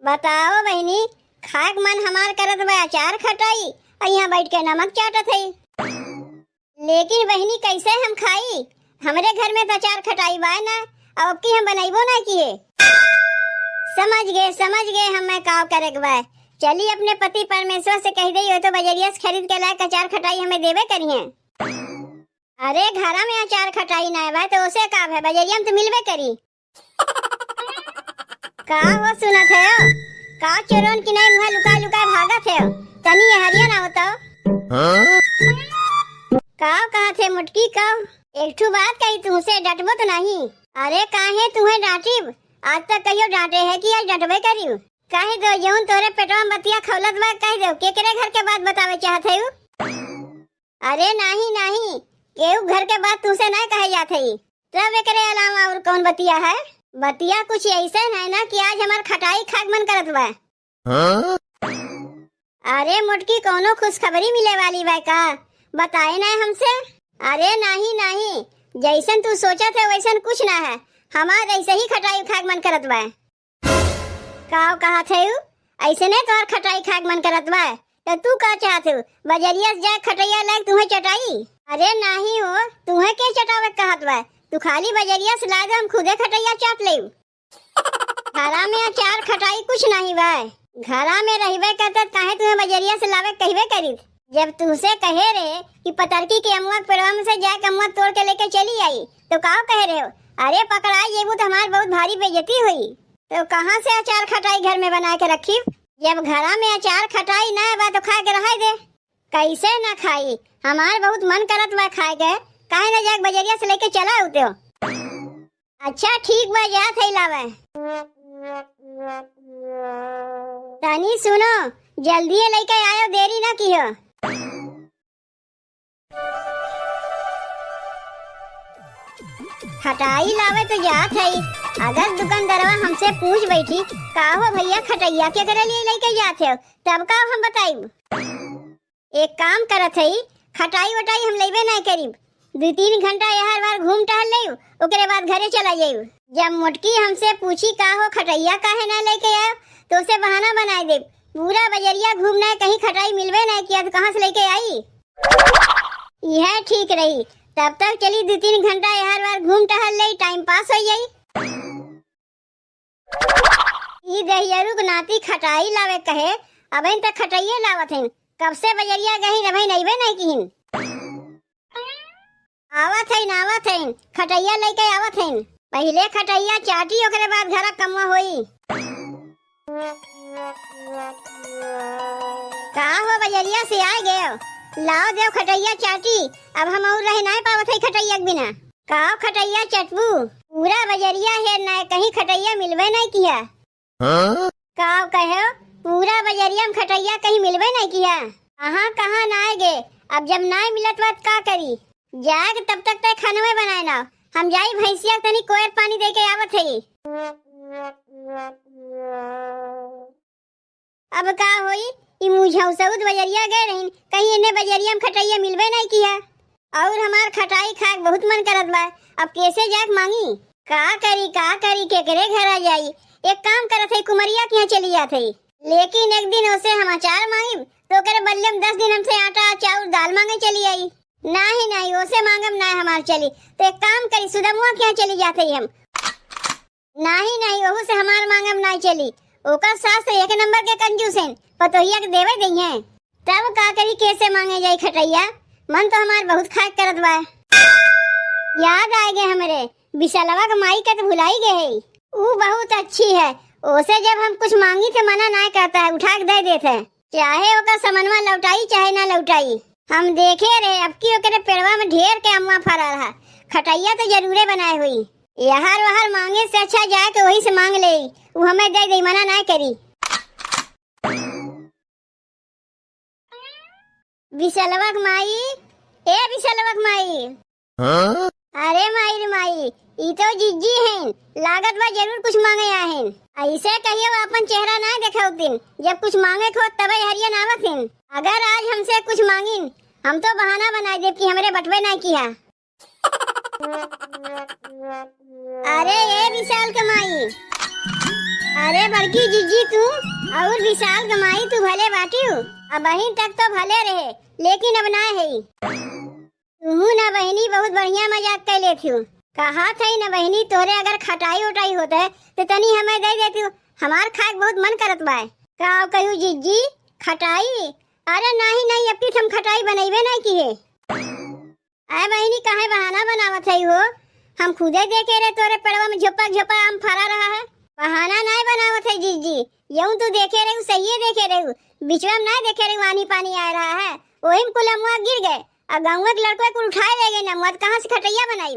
बताओ बहनी, खाक मन हमार करत बा अचार खटाई और यहाँ बैठ के नमक चाटत है। लेकिन बहनी कैसे हम खाई? हमरे घर में तो अचार खटाई बा ना, अब की हम बनाइबो ना किए। समझ गए हम मैं काव करे के बा। चली अपने पति परमेश्वर से कह दई हो तो बजरिया से खरीद के लायक अचार खटाई हमें देवे करिए। अरे घरा में अचार खटाई ना है तो उसे का है, बजरिया में तो मिलवे करी। का वो सुनत है? का चोरन की नहीं मुँह लुका लुका भागत है? तनी ये हरिया ना होता। काव कहाँ थे मुटकी काव? एक ठू बात कही तुमसे, डटबो तो नहीं? अरे काहे तुम्हें डांटीब? आज तक कहियो डांटे है कि आज डटबे करियो? काहे दो जौन तोरे पेटवा में बतिया खौलत बा कह दो केकरे घर के बात बतावे चाहत है? अरे नहीं केहू घर के बात तुमसे नहीं कहे जात है। तब एकरे अलावा और कौन बतिया है? बतिया कुछ ऐसा है ना कि आज हमार खटाई खाक मन करत बा। अरे मुटकी कोनो खुशखबरी मिले वाली बा का? बताए ना हमसे। अरे नहीं जैसन तू सोचा थे वैसन कुछ ना है, हमार ऐसे ही खटाई खाक मन करत बा। काव कहा थे ऐसे ने तोहर खटाई खाक मन करत बा तो तू का चाहत हो? बजरिया से जा खटैया लायक तुम्हें चटाई? अरे नहीं हो, तुम्हें के चटावे कहत बा? तू खाली बजरिया से ला दे, हम खुदे खटैया चाट ले। घरा में अचार खटाई कुछ नहीं बा। घरा में रहबे करत काहे तुम्हें बजरिया से लावे कहबे करी? जब तुमसे कहे रहे कि पतरकी के अमुआ पेड़वा में से जाके अमुआ तोड़ के लेके चली आई तो काव कहे रहे हो? अरे पकड़ा जेबू तो हमारी बहुत भारी बेइज्जती हुई। तो कहाँ से अचार खटाई घर में बना के रखी? जब घरा में अचार खटाई ना बा तो खा के रह दे। कैसे ना खाई? हमार बहुत मन करत बा खाए के, काहे ना जाके बजरिया से लेके चला उते हो? अच्छा ठीक बा, जात है लावे। तनी सुनो, जल्दी लेके आयो, देरी ना कियो। खटाई लावे तो जात है। अगर दुकानदारवा हमसे पूछ बैठी का हो भैया खटैया के करे लिए लेके जाते हो, तब का हम बताइब। एक काम करत है, खटाई वटाई हम लेबे नहीं करीब। 2-3 घंटा यहाँ बार घूम टहल ले, ओकरे बाद घरे चला जाइब। जब मुटकी हमसे पूछी का हो खटैया काहे ना लेके आयो तो उसे बहाना बनाए दे। पूरा बजरिया घूमना है, कहीं खटाई मिलवे नहीं किया तो कहाँ से लेके आई? यह ठीक रही। तब तक चली 2-3 घंटा यहाँ बार घूम टहल ले, टाइम पास हो जाई। ई दहियरू के नाती खटाई लावे कहे, अबे तक खटाइये लावत हैं। कब से बजरिया गही रहे नईबे नहीं किहिन। आवत हैं खटैया लेके आवत हैं। पहले खटैया चाटी ओकरे बाद घरा कमवा होई। का हो बजरिया से आ गए? लाओ देव खटैया चाटी। अब हम और रह नहीं पावत है खटैया के बिना। का खटैया चटबू? पूरा बजरिया है ना, कहीं खटैया मिलवे नहीं किया। का कहो? पूरा बजरिया में खटैया कहीं मिलवे नहीं किया। कहाँ ना गे? अब जब ना मिलत बात का करी? जाग तब तक ते खानवे बनाए ना। हम जाई भैंसिया तनी कोयर पानी दे के आवत है। अब का होई? ई मुझौसउद बजरिया गए रहीन, कहीं इन्हें बजरिया में खटैया मिलवे नहीं किया। और हमार खटाई खाक बहुत मन करत बा। अब कैसे जाक मांगी? का करी केकरे घर आ जाई? एक काम करत है, कुमरिया के यहाँ चली जात है। लेकिन एक दिन उसे हम अचार मांगी तो करे बदले में 10 दिन हमसे आटा चाउर दाल मांगे चली आई। नहीं उसे मांगम ना हमार चली। तो एक काम करी, सुदमुआ के यहाँ चली जाते हम। नहीं वहू से हमार मांगम ना चली। ओकर सास तो 1 नंबर के कंजूस हैं, पतोहिया के देवे दी हैं। तब का करी कैसे मांगे जाई खटैया? मन तो हमार बहुत खाक करत बा। याद आ गए हमरे विशालवा के माई के तो भुलाई गए। वो बहुत अच्छी है, उसे जब हम कुछ मांगी तो मना ना करता है, उठा के दे देते है। चाहे ओका समनवा लौटाई चाहे ना लौटाई। हम देखे रहे अब की ओकरे पेड़वा में ढेर के अम्मा फरा रहा। खटैया तो जरूरे बनाए हुई। यहार वहार मांगे से अच्छा जाए तो वही से मांग ले, वो हमें दे दे, मना ना करी। विशालवा के माई, ए विशालवा के माई। अरे माई रे माई, ई तो जिज्जी हैं, लागत बा जरूर कुछ मांगे आहिन। ऐसे कहियो अपन चेहरा ना देखा दिन, जब कुछ मांगे खो तबे हरिया ना आवत हैं। अगर आज हमसे कुछ मांगिन हम तो बहाना बना दे कि हमरे बटवे ना किया। अरे ये विशाल के माई, अरे बड़की जीजी तू और विशाल गमाई तू भले बाटी हो। अब बहन तक तो भले रहे लेकिन अब ना है। तू ना बहनी बहुत बढ़िया मजाक कर लेती हो। कहा था ना बहनी तोरे अगर खटाई उटाई होता है तो तनी हमें दे देती हो। हमार खाए बहुत मन करत बा। का कहूँ जीजी खटाई? अरे नहीं नहीं अब की हम खटाई बनैबे नहीं की है। अरे बहनी काहे बहाना बनावत है हो? हम खुदे देखे रहे तोरे पेड़वा में झोपा झोपा आम फरा रहा है। बहाना नहीं बनावत है जीजी। यूं तू देखे रहे सही देखे रहे बीचवा में ना देखे रहे पानी पानी आ रहा है वही में कुल अमुआ गिर गए और गाँव के लड़के को उठाए ले गए। नमुआ कहाँ से खटैया बनाई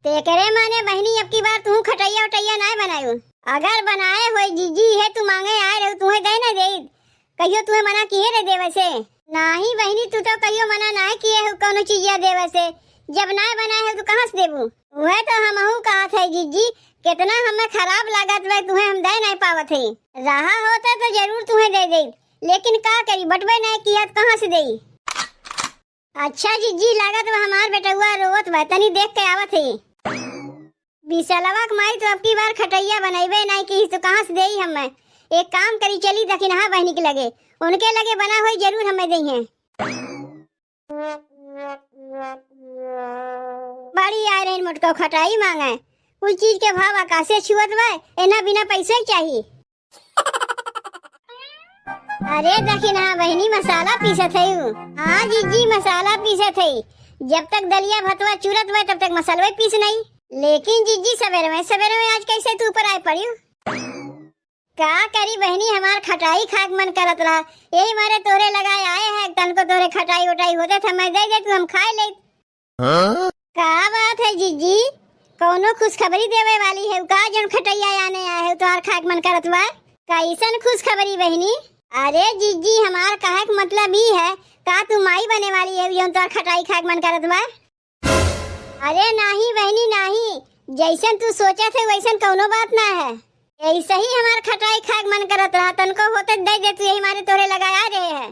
तेरे माने बहनी अब की बार तू खटैया उटैया नहीं बनायू। अगर बनाए हो जीजी है तू मांगे आए रहे तुम्हें दे ना दे कहियो तुम्हें मना किए रे देवे से? नहीं बहनी तू तो कहियो मना नहीं किए हो कोनो चीजिया देवे से। जब ना बनाए हो तो कहाँ से देबू? वह तो हमहू कहा था जीजी कितना हमें खराब लागत वह तुम्हें हम दे नहीं पावत है। रहा होता तो जरूर तुम्हें दे दे लेकिन का करी बटवे नहीं किया तो कहाँ से दे? अच्छा जीजी लागत वह हमार बेटुआ रोवत बा तनी देख के आवत है। बिसलवा कमाई तो अब की बार खटैया बनैबे नहीं की तो कहाँ से देई हमें? एक काम करी चली दखिनहा बहनी के लगे उनके लगे बना हुई जरूर हमें दई है। बड़ी आ रही मुटको खटाई मांगे कुछ चीज के भाव आकाशे छुअत बा एना बिना पैसे चाहिए। अरे दखिनहा बहनी मसाला पीसत है। हाँ जीजी मसाला पीसत है। जब तक दलिया भतवा चूरत बा तब तक मसाला पीस नहीं। लेकिन जीजी सवेरे में आज कैसे तू ऊपर आए पड़ी? का करी बहनी हमार खटाई खाक मन करत रहा यही मारे तोरे लगाए आए हैं तन को तोरे खटाई उटाई होते थे मैं दे दे तू हम खाए ले। का बात है जीजी कौनो खुशखबरी देवे वाली है का जन खटैया आने आए है तोहार खाक मन करत बा? कैसन खुशखबरी बहनी? अरे जीजी हमार कहे का मतलब ही है का तू माई बने वाली है जन तोहार खटाई खाक मन करत बा? अरे नहीं बहनी नहीं जैसन तू सोचा थे वैसन कौनो बात ना है। ऐसे ही हमार खटाई खाक मन करत रहा तन को होते दे दे तू यही मारे तोरे लगाया रहे है।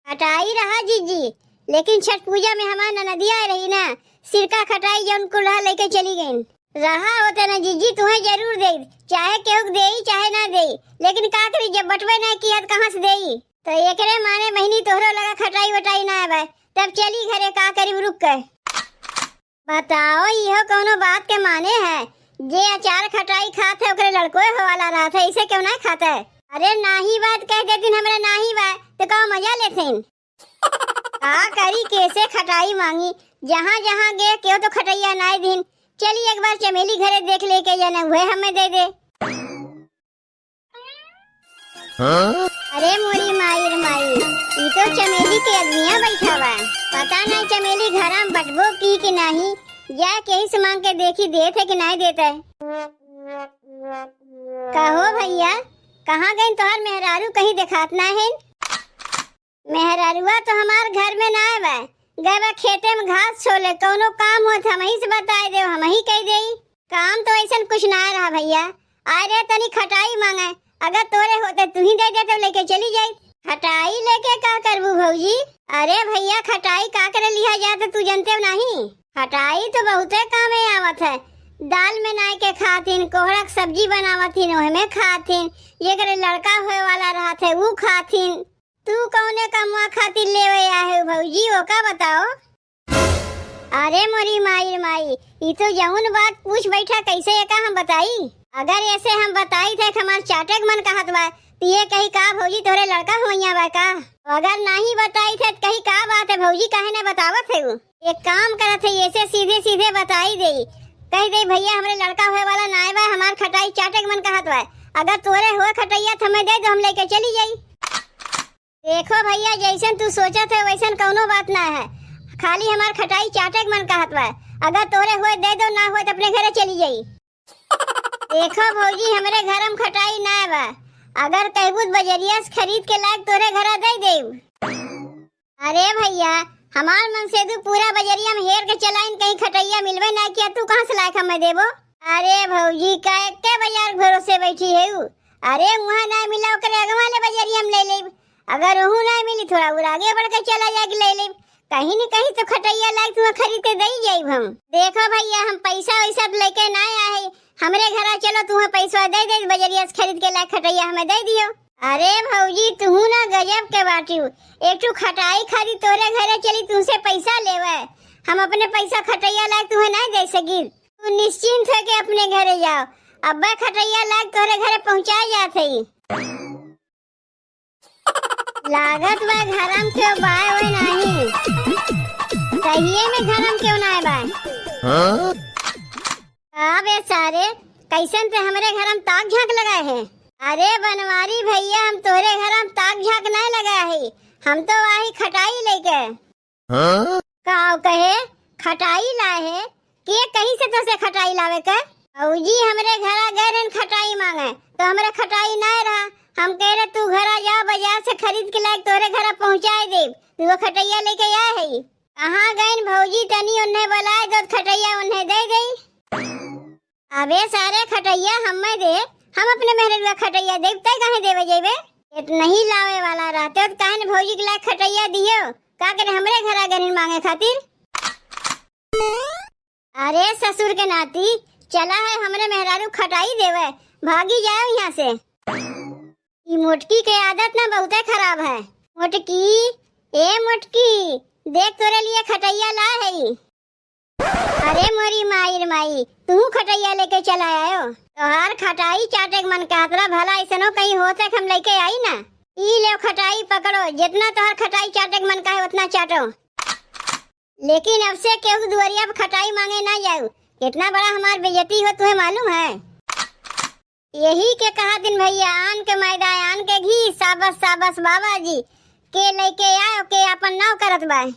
खटाई रहा जीजी लेकिन छठ पूजा में हमार ननदिया रही ना सिरका खटाई जौन कुल लेके चली गई रहा होता ना जीजी तुम्हें जरूर दे चाहे केहू दे चाहे ना दे लेकिन का करी जब बटवे ना किया कहाँ से दे? तो एकरे माने बहनी तोहरो लगा खटाई वटाई ना आवे तब चली घरे का करी रुक के बताओ यह कोनो बात के माने है? जे अचार खटाई खाते ओकरे लड़को वाला रहा था इसे क्यों ना खाता है? अरे नाही बात कह देती हमरा नाही बात तो का मजा लेते का करी कैसे खटाई मांगी जहाँ जहाँ गए क्यों तो खटैया ना दिन। चली एक बार चमेली घरे देख लेके जाना वह हमें दे दे। अरे मोरी माई माई ये तो चमेली के अदमिया बैठा हुआ पता नहीं चमेली घर में बटबो की कि नहीं या कहीं से मांग के देखी देते कि नहीं देता है। कहो भैया कहाँ गए तोहर मेहरारू कहीं दिखात ना है? मेहरारुआ तो हमार घर में ना आवे गए बा खेते में घास छोले कोनो काम हो हम ही से बताए दे हम ही कह दे। काम तो ऐसा कुछ ना रहा भैया आ रहे तनी खटाई मांगे अगर तोरे होते तू ही दे दे तो लेके चली जाए। खटाई लेके का करबू भौजी? अरे भैया खटाई का करे लिया जाता तू जानते नहीं? खटाई तो बहुते कामे आवत है। दाल में नाई के खातिन कोहरा सब्जी बनावतिन ओहे में खातिन ये करे लड़का होए वाला रहा थे वो खातिन। तू कौने कमुआ खातिर लेवे आए भौजी वो का बताओ? अरे मोरी माई माई ये तो जौन बात पूछ बैठा कैसे ये का हम बताई? अगर ऐसे हम बताई थे हमार चाटक मन कहत बा तो ये कही का भौजी तोरे लड़का होइया बा का? अगर नहीं बताई थे कही का बात है भौजी काहे ने बतावत है? एक काम करत है ऐसे सीधे सीधे बताई दे कह दे भैया हमरे लड़का होए वाला ना बा हमार खटाई चाटक मन कहत बा अगर तोरे होए खटैया तो हमें दे दो हम लेके चली जाई। देखो भैया जैसन तू सोचा थे वैसन कौनो बात ना है खाली हमार खटाई चाटक मन कहत बा अगर तोरे होए दे दो ना होए तो अपने घरे चली जाई। देखो भौजी हमरे घर में खटाई ना बा अगर कहबूत बजरिया से खरीद के लायक तोरे घर दे दे। अरे भैया हमार मन से तू पूरा बजरिया में हेर के चलाइन कहीं खटैया मिलवे ना किया तू कहाँ से लायक हमें देबो? अरे भौजी का के बाजार भरोसे बैठी है अरे वहाँ ना मिला ओकरे अगवा ले बजरिया में ले ले अगर वहू ना मिली थोड़ा और आगे बढ़ के चला जाके ले ले कहीं न कहीं तो खटैया लायक तू खरीद के दे जाइब हम। देखो भैया हम पैसा वैसा लेके ना आए हमरे घरा चलो, तुम्हें पैसा दे दे, बजरिया से खरीद के ला खटैया हमें दे दियो। अरे भौजी तू ना गजब के बाटी, एक ठू खटाई खाली तोरे घरे चली, तुमसे पैसा लेवे, हम अपने पैसा खटैया लायक तुम्हें नहीं दे सकी। तू निश्चिंत है के अपने घरे जाओ, अब्बा खटैया लायक तोरे घरे पहुंचा जाते ही। लागत बा घरम क्यों बाय वो नहीं, कहिए में घरम क्यों ना बाय। अबे सारे कैसन ते हमरे घरम ताक झांक लगाए हैं। अरे बनवारी भैया, हम तोरे घरम ताक झांक नहीं लगाए है, हम तो वही खटाई लेके। काव कहे खटाई लाए है, के कहीं से तो से खटाई लावे के। औजी हमरे घरा गए खटाई मांगे तो हमरे खटाई नहीं रहा, हम कह रहे तू घरा जा बाजार से खरीद के लायक तोरे घरा पहुँचाए दे, तू वो खटैया लेके आए है। कहाँ गए भौजी, तनी उन्हें बुलाए दो, खटैया उन्हें दे गई। अबे सारे खटैया हमें दे, हम अपने मेहरवा खटैया देवता कहे देवे जेबे। नहीं लावे वाला रहते तो काहे भौजी के लायक खटैया दियो, का करे हमरे घरा गरीन मांगे खातिर। अरे ससुर के नाती, चला है हमरे मेहरारू खटाई देवे, भागी जाओ यहाँ से। ये मोटकी के आदत ना बहुत खराब है। मोटकी, ए मोटकी, देख तोरे लिए खटैया ला है। अरे मोरी माई माई, तू खटैया लेके चला आयो, तोहार खटाई चाटे मन कहतरा भला ऐसनो कहीं होते हम लेके आई ना। ई ले खटाई पकड़ो, जितना तोहार खटाई चाटे मन कहे उतना चाटो, लेकिन अब से केहू दुआरिया पे खटाई मांगे ना जाओ, कितना बड़ा हमार बेइज्जती हो तुम्हें मालूम है। यही के कहा दिन भैया, आन के मैदा आन के घी, साबस साबस बाबा जी के लेके आयो के अपन नाव करत बाय।